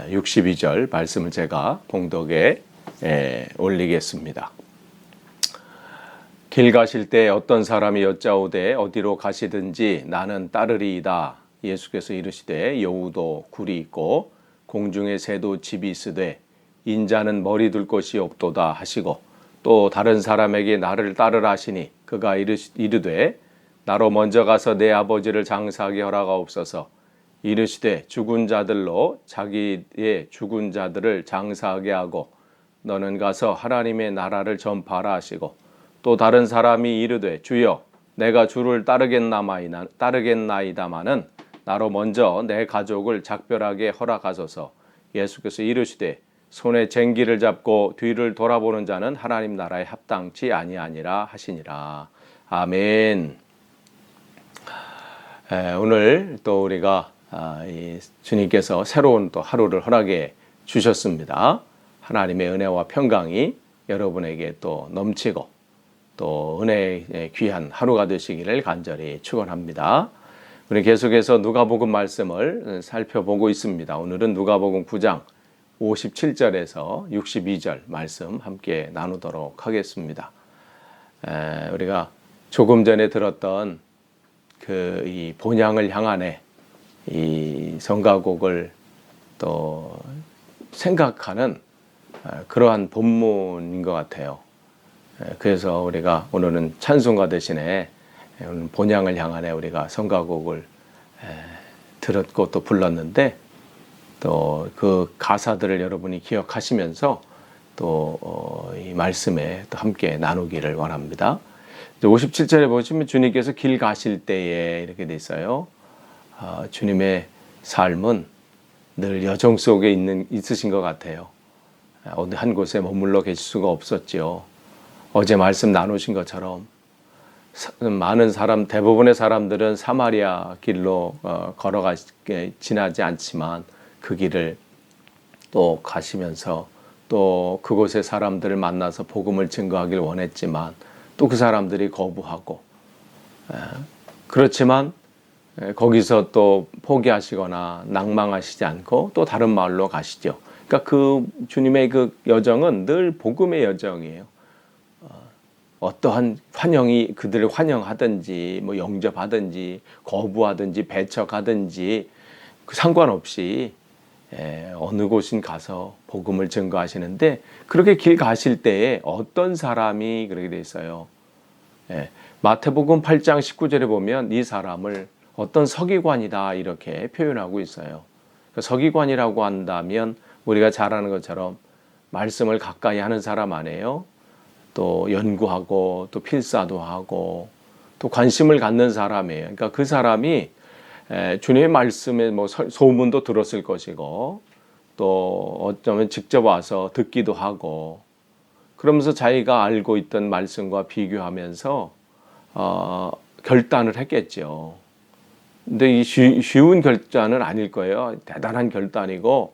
62절 말씀을 제가 봉독에 올리겠습니다. 길 가실 때 어떤 사람이 여짜오되 어디로 가시든지 나는 따르리이다. 예수께서 이르시되 여우도 굴이 있고 공중에 새도 집이 있으되 인자는 머리 둘 곳이 없도다 하시고 또 다른 사람에게 나를 따르라 하시니 그가 이르되 나로 먼저 가서 내 아버지를 장사하게 허락하옵소서. 이르시되 죽은 자들로 자기의 죽은 자들을 장사하게 하고 너는 가서 하나님의 나라를 전파하라 하시고 또 다른 사람이 이르되 주여 내가 주를 따르겠나이다마는 나로 먼저 내 가족을 작별하게 허락하소서. 예수께서 이르시되 손에 쟁기를 잡고 뒤를 돌아보는 자는 하나님 나라에 합당치 아니하니라 하시니라. 아멘. 오늘 또 우리가 주님께서 새로운 또 하루를 허락해 주셨습니다. 하나님의 은혜와 평강이 여러분에게 또 넘치고 또 은혜의 귀한 하루가 되시기를 간절히 축원합니다. 우리 계속해서 누가복음 말씀을 살펴보고 있습니다. 오늘은 누가복음 9장 57절에서 62절 말씀 함께 나누도록 하겠습니다. 우리가 조금 전에 들었던 이 본향을 향하네 이 성가곡을 또 생각하는 그러한 본문인 것 같아요. 그래서 우리가 오늘은 찬송가 대신에 본향을 향하네 우리가 성가곡을 들었고 또 불렀는데 또 그 가사들을 여러분이 기억하시면서 또 이 말씀에 또 함께 나누기를 원합니다. 57절에 보시면 주님께서 길 가실 때에 이렇게 돼 있어요. 주님의 삶은 늘 여정 속에 있으신 것 같아요. 어느 한 곳에 머물러 계실 수가 없었지요. 어제 말씀 나누신 것처럼 많은 대부분의 사람들은 사마리아 길로 지나지 않지만 그 길을 또 가시면서 또 그곳의 사람들을 만나서 복음을 증거하길 원했지만 또 그 사람들이 거부하고 그렇지만 거기서 또 포기하시거나 낭망하시지 않고 또 다른 마을로 가시죠. 그러니까 그 주님의 그 여정은 늘 복음의 여정이에요. 어떠한 그들을 환영하든지 뭐 영접하든지 거부하든지 배척하든지 상관없이 어느 곳인 가서 복음을 증거하시는데 그렇게 길 가실 때에 어떤 사람이 그렇게 돼 있어요. 마태복음 8장 19절에 보면 이 사람을 어떤 서기관이다 이렇게 표현하고 있어요. 서기관이라고 한다면 우리가 잘 아는 것처럼 말씀을 가까이 하는 사람 아니에요. 또 연구하고 또 필사도 하고 또 관심을 갖는 사람이에요. 그러니까 그 사람이 주님의 말씀에 뭐 소문도 들었을 것이고 또 어쩌면 직접 와서 듣기도 하고 그러면서 자기가 알고 있던 말씀과 비교하면서 결단을 했겠죠. 근데 이 쉬운 결단은 아닐 거예요. 대단한 결단이고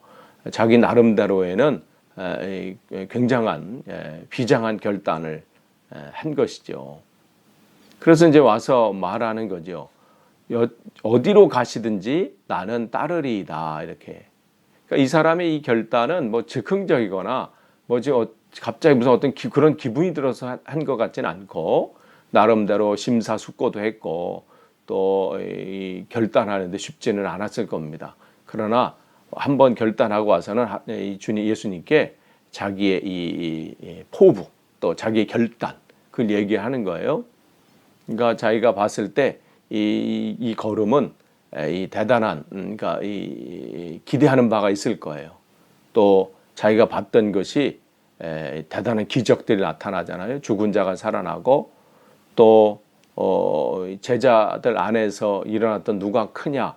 자기 나름대로에는 굉장한 비장한 결단을 한 것이죠. 그래서 이제 와서 말하는 거죠. 어디로 가시든지 나는 따르리이다 이렇게. 그러니까 이 사람의 이 결단은 뭐 즉흥적이거나 갑자기 무슨 어떤 그런 기분이 들어서 한 것 같지는 않고 나름대로 심사숙고도 했고 또 이 결단하는데 쉽지는 않았을 겁니다. 그러나 한번 결단하고 와서는 예수님께 자기의 이 포부 또 자기의 결단 그걸 얘기하는 거예요. 그러니까 자기가 봤을 때 이 걸음은 이 대단한 그러니까 이 기대하는 바가 있을 거예요. 또 자기가 봤던 것이 대단한 기적들이 나타나잖아요. 죽은 자가 살아나고 또 제자들 안에서 일어났던 누가 크냐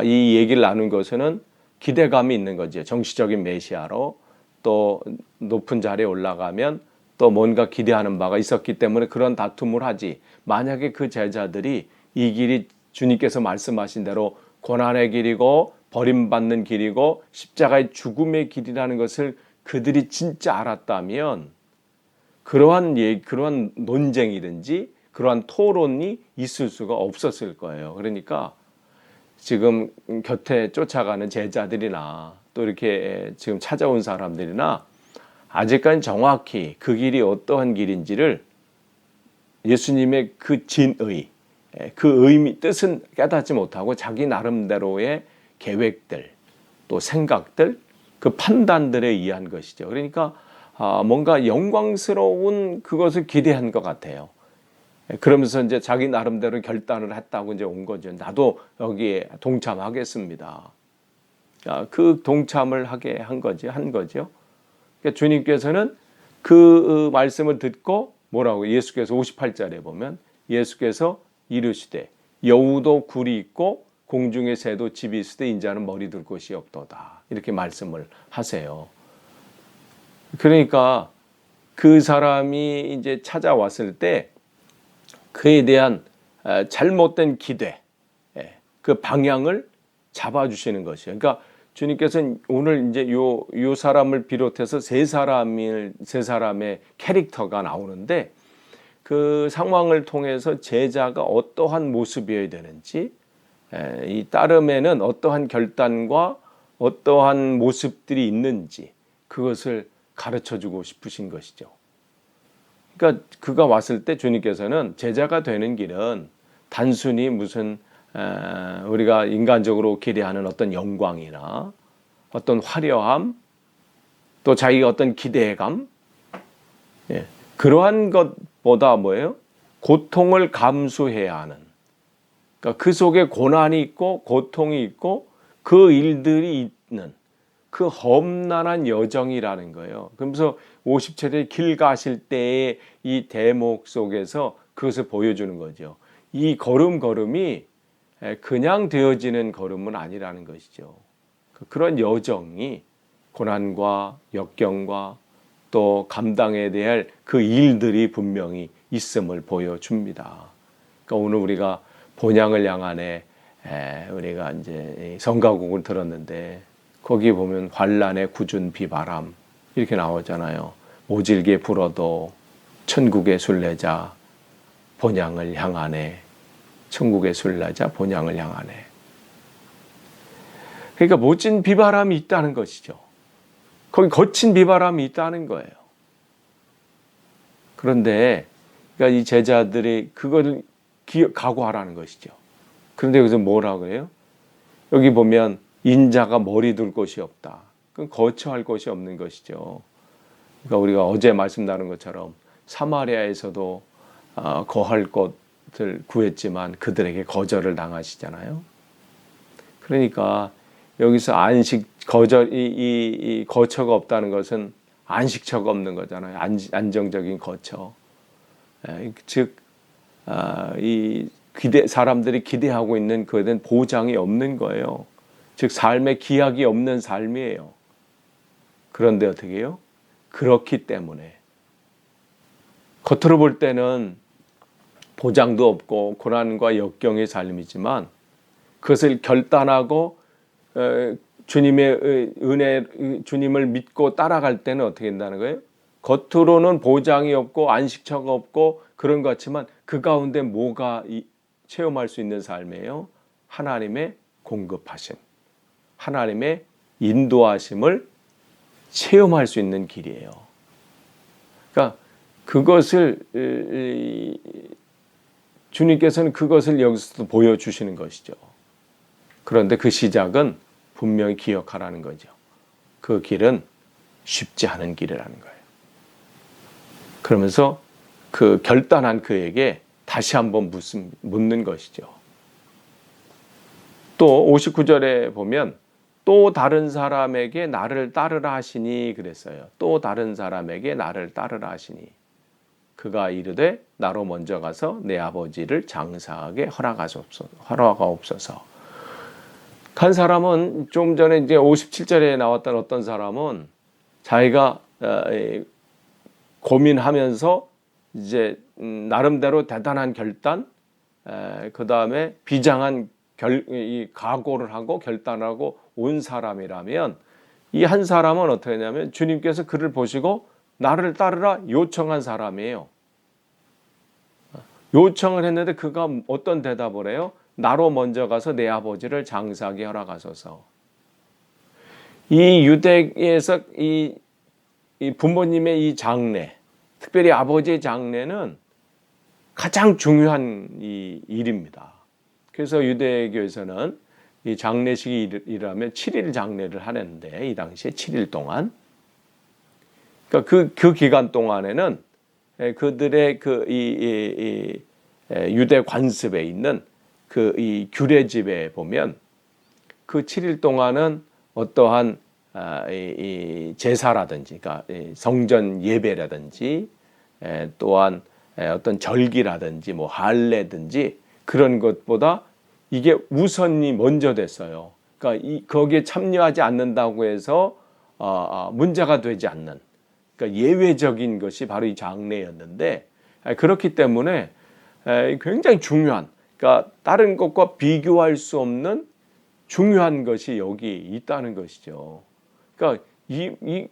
이 얘기를 나눈 것에는 기대감이 있는 거죠. 정치적인 메시아로 또 높은 자리에 올라가면 또 뭔가 기대하는 바가 있었기 때문에 그런 다툼을 하지. 만약에 그 제자들이 이 길이 주님께서 말씀하신 대로 고난의 길이고 버림받는 길이고 십자가의 죽음의 길이라는 것을 그들이 진짜 알았다면 그러한 논쟁이든지 그러한 토론이 있을 수가 없었을 거예요. 그러니까 지금 곁에 쫓아가는 제자들이나 또 이렇게 지금 찾아온 사람들이나 아직까지 정확히 그 길이 어떠한 길인지를 예수님의 그 진의, 그 의미, 뜻은 깨닫지 못하고 자기 나름대로의 계획들, 또 생각들, 그 판단들에 의한 것이죠. 그러니까 뭔가 영광스러운 그것을 기대한 것 같아요. 그러면서 이제 자기 나름대로 결단을 했다고 이제 온 거죠. 나도 여기에 동참하겠습니다. 그 동참을 하게 한 거죠. 그러니까 주님께서는 그 말씀을 듣고 뭐라고 예수께서 58절에 보면 예수께서 이르시되 여우도 굴이 있고 공중의 새도 집이 있으되 인자는 머리 둘 곳이 없도다. 이렇게 말씀을 하세요. 그러니까 그 사람이 이제 찾아왔을 때 그에 대한 잘못된 기대, 그 방향을 잡아주시는 것이에요. 그러니까 주님께서는 오늘 이제 요 사람을 비롯해서 세 사람의 캐릭터가 나오는데 그 상황을 통해서 제자가 어떠한 모습이어야 되는지, 이 따름에는 어떠한 결단과 어떠한 모습들이 있는지 그것을 가르쳐주고 싶으신 것이죠. 그러니까 그가 왔을 때 주님께서는 제자가 되는 길은 단순히 무슨 우리가 인간적으로 기대하는 어떤 영광이나 어떤 화려함, 또 자기가 어떤 기대감, 그러한 것보다 뭐예요? 고통을 감수해야 하는. 그러니까 그 속에 고난이 있고 고통이 있고 그 일들이 있는 그 험난한 여정이라는 거예요. 그러면서 50절에 길 가실 때의 이 대목 속에서 그것을 보여주는 거죠. 이 걸음걸음이 그냥 되어지는 걸음은 아니라는 것이죠. 그런 여정이 고난과 역경과 또 감당해야 될 그 일들이 분명히 있음을 보여줍니다. 그러니까 오늘 우리가 본향을 향하네 우리가 이제 성가곡을 들었는데 거기 보면 환난의 굳은 비바람 이렇게 나오잖아요. 모질게 불어도 천국의 순례자 본향을 향하네. 천국의 순례자 본향을 향하네. 그러니까 멋진 비바람이 있다는 것이죠. 거기 거친 비바람이 있다는 거예요. 그런데 그러니까 이 제자들이 그걸 각오하라는 것이죠. 그런데 여기서 뭐라고 해요? 여기 보면 인자가 머리 둘 곳이 없다. 그건 거처할 곳이 없는 것이죠. 그러니까 우리가 어제 말씀 나눈 것처럼 사마리아에서도 거할 곳을 구했지만 그들에게 거절을 당하시잖아요. 그러니까 여기서 이 거처가 없다는 것은 안식처가 없는 거잖아요. 안정적인 거처. 즉, 사람들이 기대하고 있는 그에 대한 보장이 없는 거예요. 즉, 삶의 기약이 없는 삶이에요. 그런데 어떻게 해요? 그렇기 때문에. 겉으로 볼 때는 보장도 없고 고난과 역경의 삶이지만 그것을 결단하고 주님의 은혜, 주님을 믿고 따라갈 때는 어떻게 된다는 거예요? 겉으로는 보장이 없고 안식처가 없고 그런 것 같지만 그 가운데 뭐가 체험할 수 있는 삶이에요? 하나님의 공급하심, 하나님의 인도하심을 체험할 수 있는 길이에요. 그러니까 그것을 주님께서는 그것을 여기서도 보여주시는 것이죠. 그런데 그 시작은 분명히 기억하라는 거죠. 그 길은 쉽지 않은 길이라는 거예요. 그러면서 그 결단한 그에게 다시 한번 묻는 것이죠. 또 59절에 보면 또 다른 사람에게 나를 따르라 하시니 그랬어요. 또 다른 사람에게 나를 따르라 하시니 그가 이르되 나로 먼저 가서 내 아버지를 장사하게 허락하옵소서. 한 사람은 좀 전에 이제 57절에 나왔던 어떤 사람은 자기가 고민하면서 이제 나름대로 대단한 결단, 그 다음에 비장한 각오를 하고 결단하고 온 사람이라면 이 한 사람은 어떻게 했냐면 주님께서 그를 보시고 나를 따르라 요청한 사람이에요. 요청을 했는데 그가 어떤 대답을 해요? 나로 먼저 가서 내 아버지를 장사하게 허락하소서. 이 유대에서 이 부모님의 이 장례, 특별히 아버지의 장례는 가장 중요한 이 일입니다. 그래서 유대교에서는 이 장례식이라면 7일 장례를 하는데 이 당시에 7일 동안 그러니까 그 기간 동안에는 그들의 이 유대 관습에 있는 그 이 규례집에 보면 그 7일 동안은 어떠한 이 제사라든지, 그러니까 성전 예배라든지, 또한 어떤 절기라든지, 뭐 할례든지 그런 것보다 이게 우선이 먼저 됐어요. 그러니까 거기에 참여하지 않는다고 해서 문제가 되지 않는, 그러니까 예외적인 것이 바로 이 장례였는데, 그렇기 때문에 굉장히 중요한, 그러니까 다른 것과 비교할 수 없는 중요한 것이 여기 있다는 것이죠. 그러니까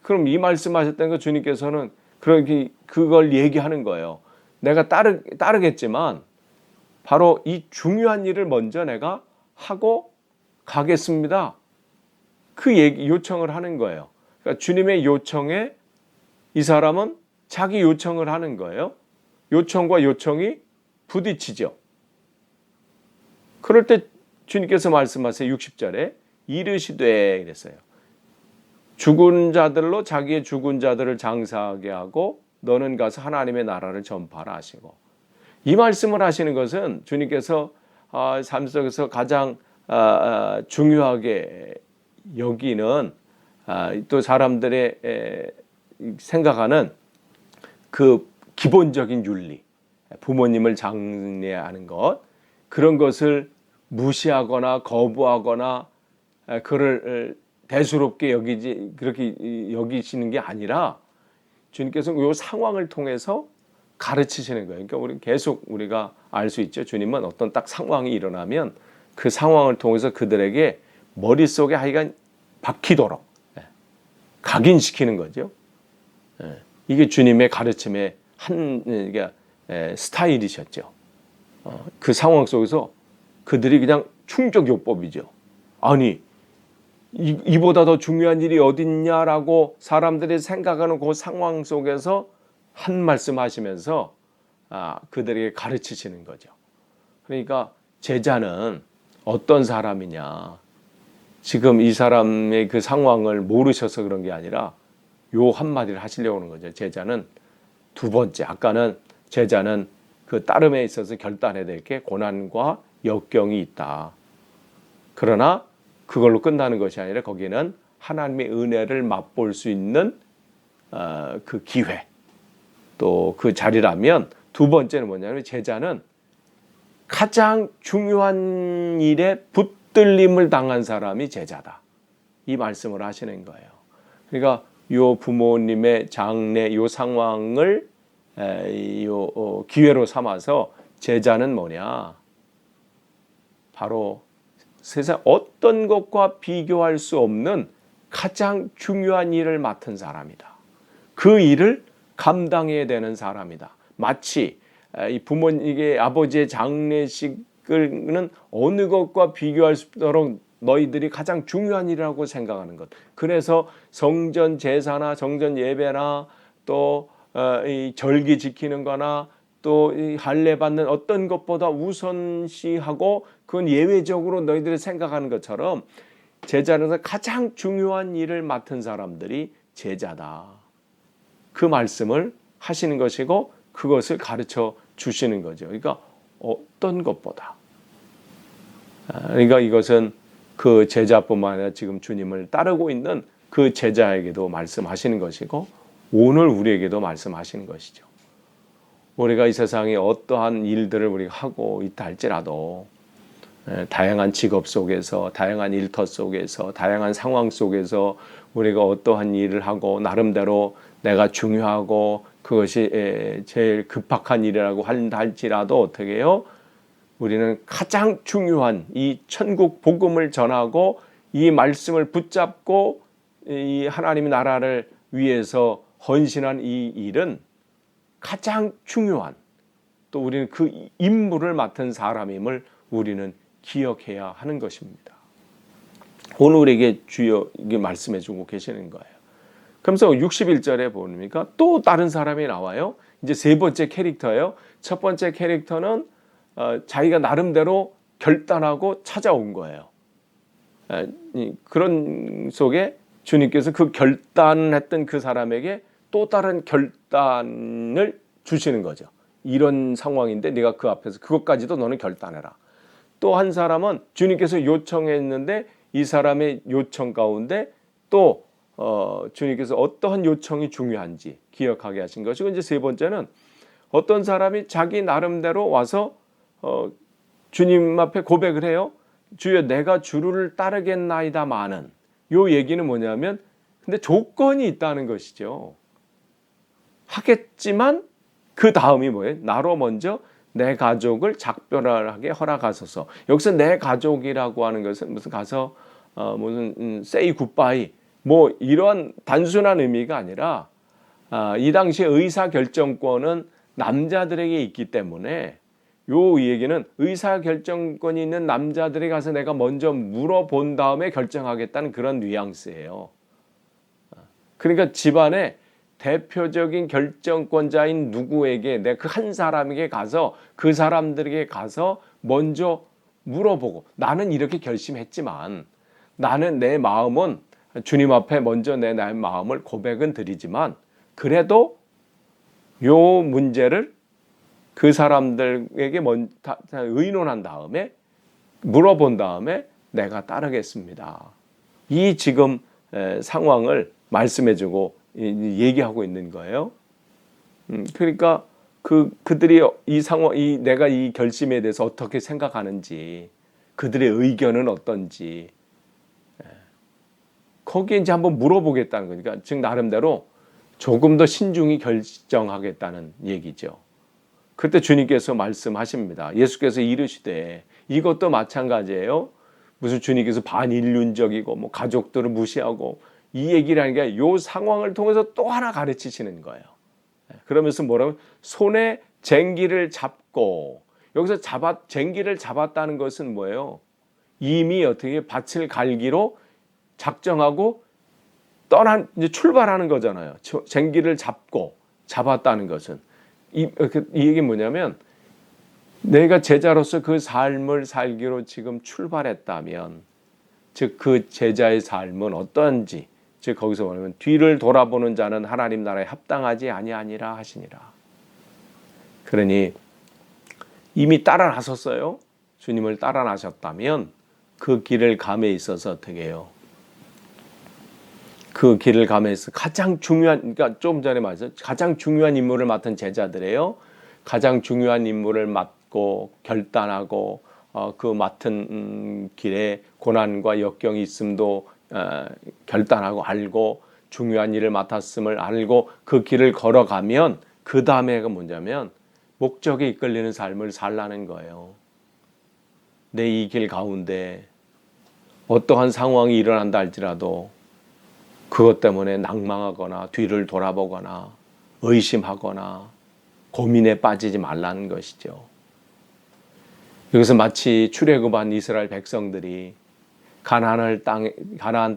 그럼 이 말씀하셨던 거 주님께서는 그걸 얘기하는 거예요. 내가 따르겠지만 바로 이 중요한 일을 먼저 내가 하고 가겠습니다. 그 요청을 하는 거예요. 그러니까 주님의 요청에 이 사람은 자기 요청을 하는 거예요. 요청과 요청이 부딪히죠. 그럴 때 주님께서 말씀하세요. 60절에 이르시되 그랬어요. 죽은 자들로 자기의 죽은 자들을 장사하게 하고 너는 가서 하나님의 나라를 전파하라 하시고, 이 말씀을 하시는 것은 주님께서 삶 속에서 가장 중요하게 여기는 또 사람들의 생각하는 그 기본적인 윤리, 부모님을 장례하는 것, 그런 것을 무시하거나 거부하거나 그를 대수롭게 그렇게 여기시는 게 아니라 주님께서 이 상황을 통해서 가르치시는 거예요. 그러니까 우리가 알 수 있죠. 주님은 어떤 딱 상황이 일어나면 그 상황을 통해서 그들에게 머릿속에 하여간 박히도록 각인시키는 거죠. 이게 주님의 가르침의 스타일이셨죠. 그 상황 속에서 그들이 그냥 충격요법이죠. 아니, 이보다 더 중요한 일이 어딨냐라고 사람들이 생각하는 그 상황 속에서 한 말씀 하시면서 그들에게 가르치시는 거죠. 그러니까 제자는 어떤 사람이냐, 지금 이 사람의 그 상황을 모르셔서 그런 게 아니라 요 한마디를 하시려고 하는 거죠. 제자는 두 번째, 아까는 제자는 그 따름에 있어서 결단해야 될 게 고난과 역경이 있다. 그러나 그걸로 끝나는 것이 아니라 거기는 하나님의 은혜를 맛볼 수 있는 그 기회, 또 그 자리라면, 두 번째는 뭐냐면 제자는 가장 중요한 일에 붙들림을 당한 사람이 제자다. 이 말씀을 하시는 거예요. 그러니까 요 부모님의 장례 요 상황을 기회로 삼아서 제자는 뭐냐? 바로 세상 어떤 것과 비교할 수 없는 가장 중요한 일을 맡은 사람이다. 그 일을 감당해야 되는 사람이다. 마치 이 부모님의 아버지의 장례식은 어느 것과 비교할 수 없도록 너희들이 가장 중요한 일이라고 생각하는 것. 그래서 성전 제사나 성전 예배나 또 이 절기 지키는 거나 또 이 할례 받는 어떤 것보다 우선시하고 그건 예외적으로 너희들이 생각하는 것처럼 제자는 가장 중요한 일을 맡은 사람들이 제자다. 그 말씀을 하시는 것이고 그것을 가르쳐 주시는 거죠. 그러니까 어떤 것보다. 그러니까 이것은 그 제자뿐만 아니라 지금 주님을 따르고 있는 그 제자에게도 말씀하시는 것이고 오늘 우리에게도 말씀하시는 것이죠. 우리가 이 세상에 어떠한 일들을 우리가 하고 있다 할지라도 다양한 직업 속에서, 다양한 일터 속에서, 다양한 상황 속에서 우리가 어떠한 일을 하고 나름대로 내가 중요하고 그것이 제일 급박한 일이라고 한다 할지라도 어떻게 해요? 우리는 가장 중요한 이 천국 복음을 전하고 이 말씀을 붙잡고 이 하나님의 나라를 위해서 헌신한 이 일은 가장 중요한, 또 우리는 그 임무를 맡은 사람임을 우리는 기억해야 하는 것입니다. 오늘 우리에게 주여 이게 말씀해 주고 계시는 거예요. 그러면서 61절에 보니까 또 다른 사람이 나와요. 이제 세 번째 캐릭터예요. 첫 번째 캐릭터는 자기가 나름대로 결단하고 찾아온 거예요. 그런 속에 주님께서 그 결단했던 그 사람에게 또 다른 결단을 주시는 거죠. 이런 상황인데 네가 그 앞에서 그것까지도 너는 결단해라. 또 한 사람은 주님께서 요청했는데 이 사람의 요청 가운데 또 주님께서 어떠한 요청이 중요한지 기억하게 하신 것이고, 이제 세 번째는 어떤 사람이 자기 나름대로 와서 주님 앞에 고백을 해요. 주여 내가 주를 따르겠나이다마는, 요 얘기는 뭐냐면 근데 조건이 있다는 것이죠. 하겠지만 그 다음이 뭐예요? 나로 먼저 내 가족을 작별하게 허락하소서. 여기서 내 가족이라고 하는 것은 무슨 가서 무슨 say goodbye 뭐 이런 단순한 의미가 아니라 이 당시에 의사 결정권은 남자들에게 있기 때문에 요 얘기는 의사 결정권이 있는 남자들에게 가서 내가 먼저 물어본 다음에 결정하겠다는 그런 뉘앙스예요. 그러니까 집안에 대표적인 결정권자인 누구에게 내가 그 한 사람에게 가서 그 사람들에게 가서 먼저 물어보고, 나는 이렇게 결심했지만 나는 내 마음은 주님 앞에 먼저 내 마음을 고백은 드리지만 그래도 요 문제를 그 사람들에게 의논한 다음에 물어본 다음에 내가 따르겠습니다. 이 지금 상황을 말씀해주고 얘기하고 있는 거예요. 그러니까 그들이 이 상황, 내가 이 결심에 대해서 어떻게 생각하는지, 그들의 의견은 어떤지, 거기에 이제 한번 물어보겠다는 거니까, 즉 나름대로 조금 더 신중히 결정하겠다는 얘기죠. 그때 주님께서 말씀하십니다. 예수께서 이르시되, 이것도 마찬가지예요. 무슨 주님께서 반인륜적이고 뭐 가족들을 무시하고 이 얘기를 하는 게 이 상황을 통해서 또 하나 가르치시는 거예요. 그러면서 뭐라고? 손에 쟁기를 잡고, 여기서 쟁기를 잡았다는 것은 뭐예요? 이미 어떻게 밭을 갈기로 작정하고 이제 출발하는 거잖아요. 쟁기를 잡았다는 것은 이 얘기 뭐냐면, 내가 제자로서 그 삶을 살기로 지금 출발했다면, 즉 그 제자의 삶은 어떤지, 즉 거기서 말하면 뒤를 돌아보는 자는 하나님 나라에 합당하지 아니하니라 하시니라. 그러니 이미 따라 나섰어요. 주님을 따라 나셨다면 그 길을 감에 있어서 어떻게 해요? 그 길을 감에 있어서 가장 중요한, 그러니까 좀 전에 말했죠. 가장 중요한 임무를 맡은 제자들이에요. 가장 중요한 임무를 맡고 결단하고 그 맡은 길에 고난과 역경이 있음도 결단하고 알고, 중요한 일을 맡았음을 알고 그 길을 걸어가면 그 다음에가 뭐냐면 목적에 이끌리는 삶을 살라는 거예요. 내 이 길 가운데 어떠한 상황이 일어난다 할지라도 그것 때문에 낭망하거나 뒤를 돌아보거나 의심하거나 고민에 빠지지 말라는 것이죠. 여기서 마치 출애굽한 이스라엘 백성들이 가나안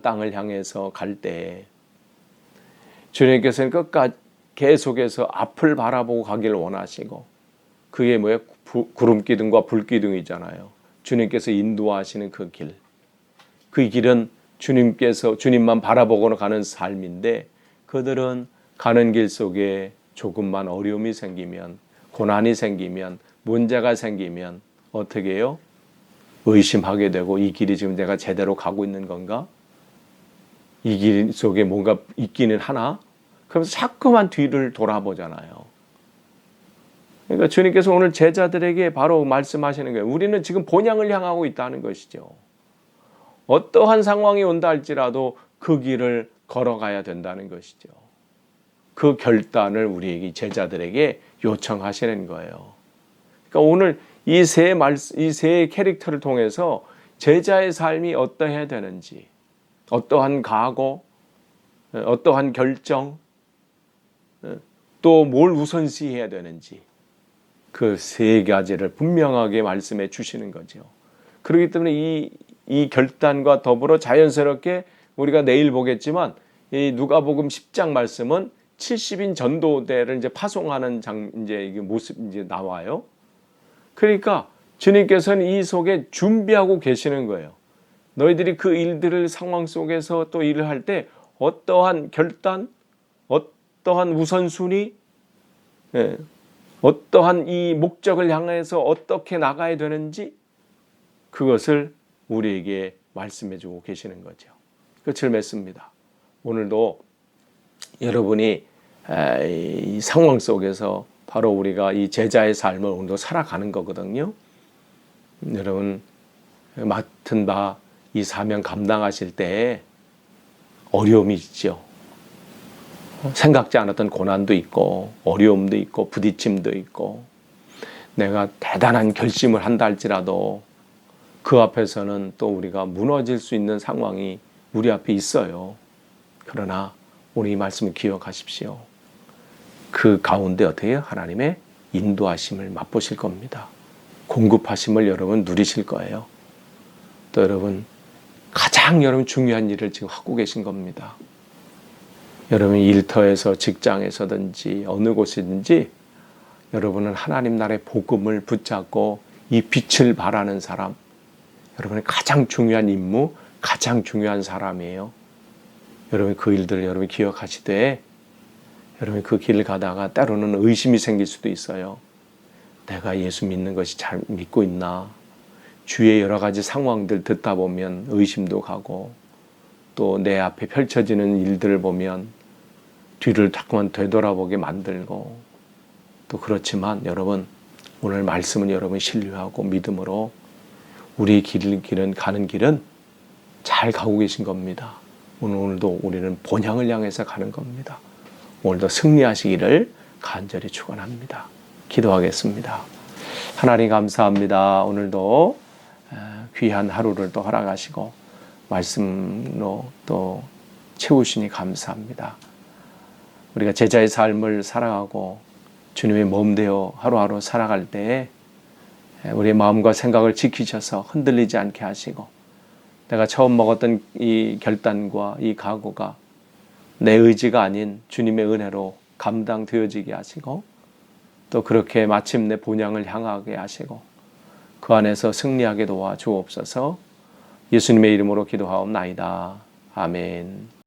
땅을 향해서 갈 때 주님께서는 끝까지 계속해서 앞을 바라보고 가기를 원하시고, 그게 뭐예요? 구름기둥과 불기둥이잖아요. 주님께서 인도하시는 그 길. 그 길은 주님만 바라보고 가는 삶인데, 그들은 가는 길 속에 조금만 어려움이 생기면, 고난이 생기면, 문제가 생기면 어떻게 해요? 의심하게 되고, 이 길이 지금 내가 제대로 가고 있는 건가? 이 길 속에 뭔가 있기는 하나? 그러면서 자꾸만 뒤를 돌아보잖아요. 그러니까 주님께서 오늘 제자들에게 바로 말씀하시는 거예요. 우리는 지금 본향을 향하고 있다는 것이죠. 어떠한 상황이 온다 할지라도 그 길을 걸어가야 된다는 것이죠. 그 결단을 우리에게, 제자들에게 요청하시는 거예요. 그러니까 오늘 이 세 캐릭터를 통해서 제자의 삶이 어떠해야 되는지, 어떠한 각오, 어떠한 결정, 또 뭘 우선시해야 되는지, 그 세 가지를 분명하게 말씀해 주시는 거죠. 그렇기 때문에 이 결단과 더불어 자연스럽게 우리가 내일 보겠지만 이 누가복음 10장 말씀은 70인 전도대를 이제 파송하는 이제 이게 모습 이제 나와요. 그러니까 주님께서는 이 속에 준비하고 계시는 거예요. 너희들이 그 일들을 상황 속에서 또 일을 할 때 어떠한 결단, 어떠한 우선순위, 어떠한 이 목적을 향해서 어떻게 나가야 되는지 그것을 우리에게 말씀해 주고 계시는 거죠. 끝을 맺습니다. 오늘도 여러분이 이 상황 속에서 바로 우리가 이 제자의 삶을 오늘도 살아가는 거거든요. 여러분 맡은 바 이 사명 감당하실 때 어려움이 있죠. 생각지 않았던 고난도 있고 어려움도 있고 부딪힘도 있고 내가 대단한 결심을 한다 할지라도 그 앞에서는 또 우리가 무너질 수 있는 상황이 우리 앞에 있어요. 그러나 오늘 이 말씀을 기억하십시오. 그 가운데 어떻게 해요? 하나님의 인도하심을 맛보실 겁니다. 공급하심을 여러분 누리실 거예요. 또 여러분 가장 여러분 중요한 일을 지금 하고 계신 겁니다. 여러분 일터에서 직장에서든지 어느 곳이든지 여러분은 하나님 나라의 복음을 붙잡고 이 빛을 발하는 사람, 여러분의 가장 중요한 임무, 가장 중요한 사람이에요. 여러분 그 일들을 여러분 기억하시되 여러분 그 길을 가다가 때로는 의심이 생길 수도 있어요. 내가 예수 믿는 것이 잘 믿고 있나? 주위의 여러 가지 상황들 듣다 보면 의심도 가고 또 내 앞에 펼쳐지는 일들을 보면 뒤를 자꾸만 되돌아보게 만들고 또 그렇지만 여러분 오늘 말씀은 여러분 신뢰하고 믿음으로 우리의 길은 가는 길은 잘 가고 계신 겁니다. 오늘도 우리는 본향을 향해서 가는 겁니다. 오늘도 승리하시기를 간절히 축원합니다. 기도하겠습니다. 하나님 감사합니다. 오늘도 귀한 하루를 또 허락하시고 말씀으로 또 채우시니 감사합니다. 우리가 제자의 삶을 살아가고 주님의 몸 되어 하루하루 살아갈 때에 우리의 마음과 생각을 지키셔서 흔들리지 않게 하시고 내가 처음 먹었던 이 결단과 이 각오가 내 의지가 아닌 주님의 은혜로 감당되어지게 하시고 또 그렇게 마침내 본향을 향하게 하시고 그 안에서 승리하게 도와 주옵소서. 예수님의 이름으로 기도하옵나이다. 아멘.